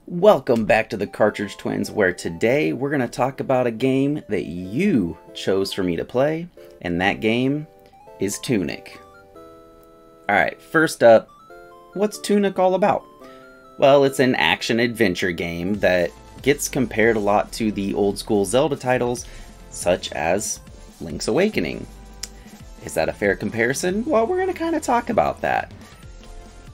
Welcome back to the Cartridge Twins, where today we're going to talk about a game that you chose for me to play, and that game is Tunic. Alright, first up, what's Tunic all about? Well, it's an action-adventure game that gets compared a lot to the old-school Zelda titles, such as Link's Awakening. Is that a fair comparison? Well, we're going to kind of talk about that.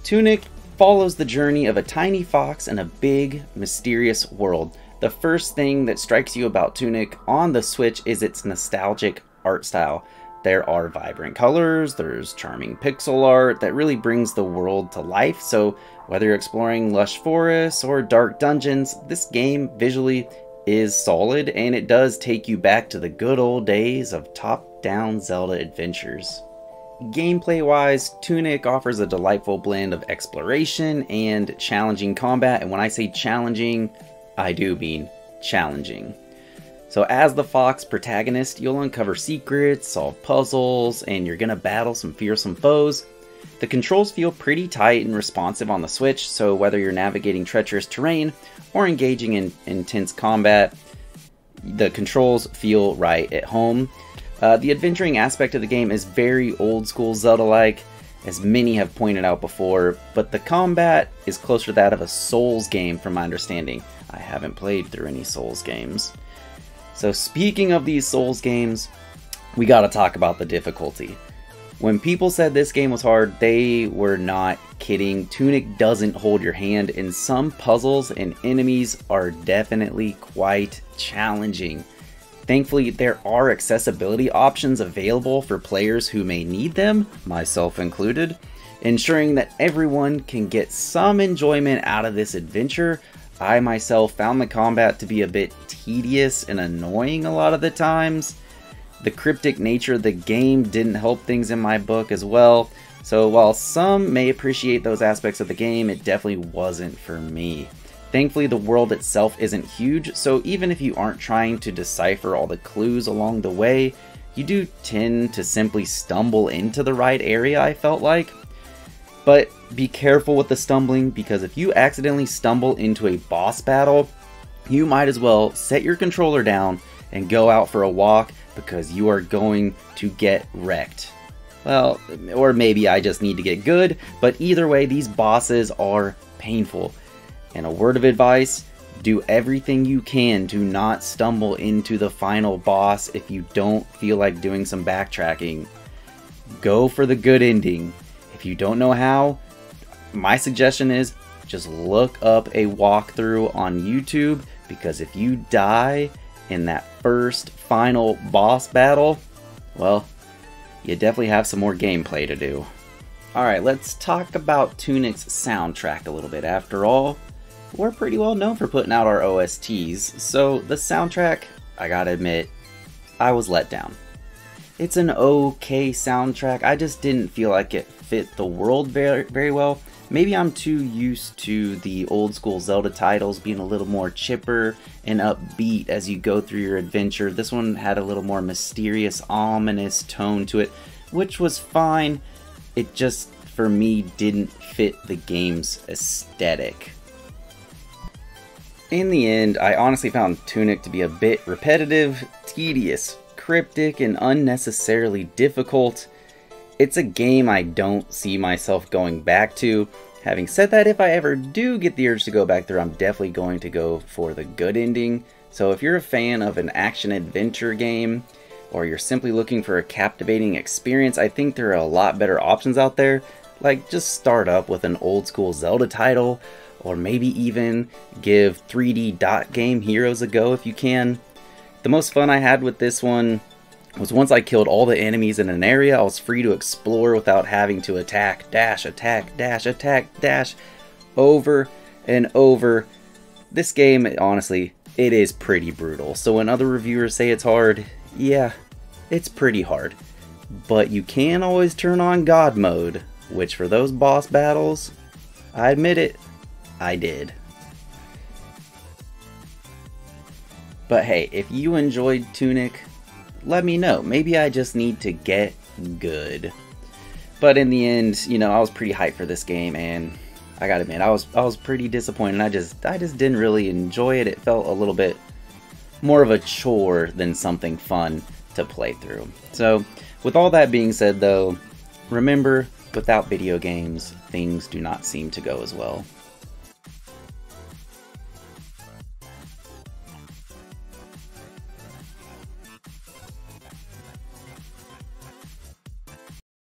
Tunic follows the journey of a tiny fox in a big, mysterious world. The first thing that strikes you about Tunic on the Switch is its nostalgic art style. There are vibrant colors, there's charming pixel art that really brings the world to life, so whether you're exploring lush forests or dark dungeons, this game visually is solid, and it does take you back to the good old days of top-down Zelda adventures. Gameplay-wise, Tunic offers a delightful blend of exploration and challenging combat, and when I say challenging, I do mean challenging. So as the fox protagonist, you'll uncover secrets, solve puzzles, and you're gonna battle some fearsome foes. The controls feel pretty tight and responsive on the Switch, so whether you're navigating treacherous terrain or engaging in intense combat, the controls feel right at home. The adventuring aspect of the game is very old school Zelda-like, as many have pointed out before, but the combat is closer to that of a Souls game from my understanding. I haven't played through any Souls games. So speaking of these Souls games, we gotta talk about the difficulty. When people said this game was hard, they were not kidding. Tunic doesn't hold your hand, and some puzzles and enemies are definitely quite challenging. Thankfully, there are accessibility options available for players who may need them, myself included, ensuring that everyone can get some enjoyment out of this adventure. I myself found the combat to be a bit tedious and annoying a lot of the times. The cryptic nature of the game didn't help things in my book as well, so while some may appreciate those aspects of the game, it definitely wasn't for me. Thankfully, the world itself isn't huge, so even if you aren't trying to decipher all the clues along the way, you do tend to simply stumble into the right area, I felt like. But be careful with the stumbling, because if you accidentally stumble into a boss battle, you might as well set your controller down and go out for a walk, because you are going to get wrecked. Well, or maybe I just need to get good, but either way, these bosses are painful. And a word of advice, do everything you can to not stumble into the final boss if you don't feel like doing some backtracking. Go for the good ending. If you don't know how, my suggestion is just look up a walkthrough on YouTube, because if you die in that first final boss battle, well, you definitely have some more gameplay to do. Alright, let's talk about Tunic's soundtrack a little bit. After all, we're pretty well known for putting out our OSTs, so the soundtrack, I gotta admit, I was let down. It's an okay soundtrack, I just didn't feel like it fit the world very well. Maybe I'm too used to the old school Zelda titles being a little more chipper and upbeat as you go through your adventure. This one had a little more mysterious, ominous tone to it, which was fine. It just, for me, didn't fit the game's aesthetic. In the end, I honestly found Tunic to be a bit repetitive, tedious, cryptic, and unnecessarily difficult. It's a game I don't see myself going back to. Having said that, if I ever do get the urge to go back through, I'm definitely going to go for the good ending. So if you're a fan of an action-adventure game, or you're simply looking for a captivating experience, I think there are a lot better options out there. Like, just start up with an old-school Zelda title, or maybe even give 3D dot game Heroes a go if you can. The most fun I had with this one was once I killed all the enemies in an area, I was free to explore without having to attack, dash, over and over. This game, honestly, it is pretty brutal. So when other reviewers say it's hard, yeah, it's pretty hard. But you can always turn on God mode, which for those boss battles, I admit it, I did. But hey, if you enjoyed Tunic, let me know. Maybe I just need to get good. But in the end, you know, I was pretty hyped for this game, and I gotta admit, I was pretty disappointed. I just didn't really enjoy it. It felt a little bit more of a chore than something fun to play through. So, with all that being said though, remember, without video games, things do not seem to go as well.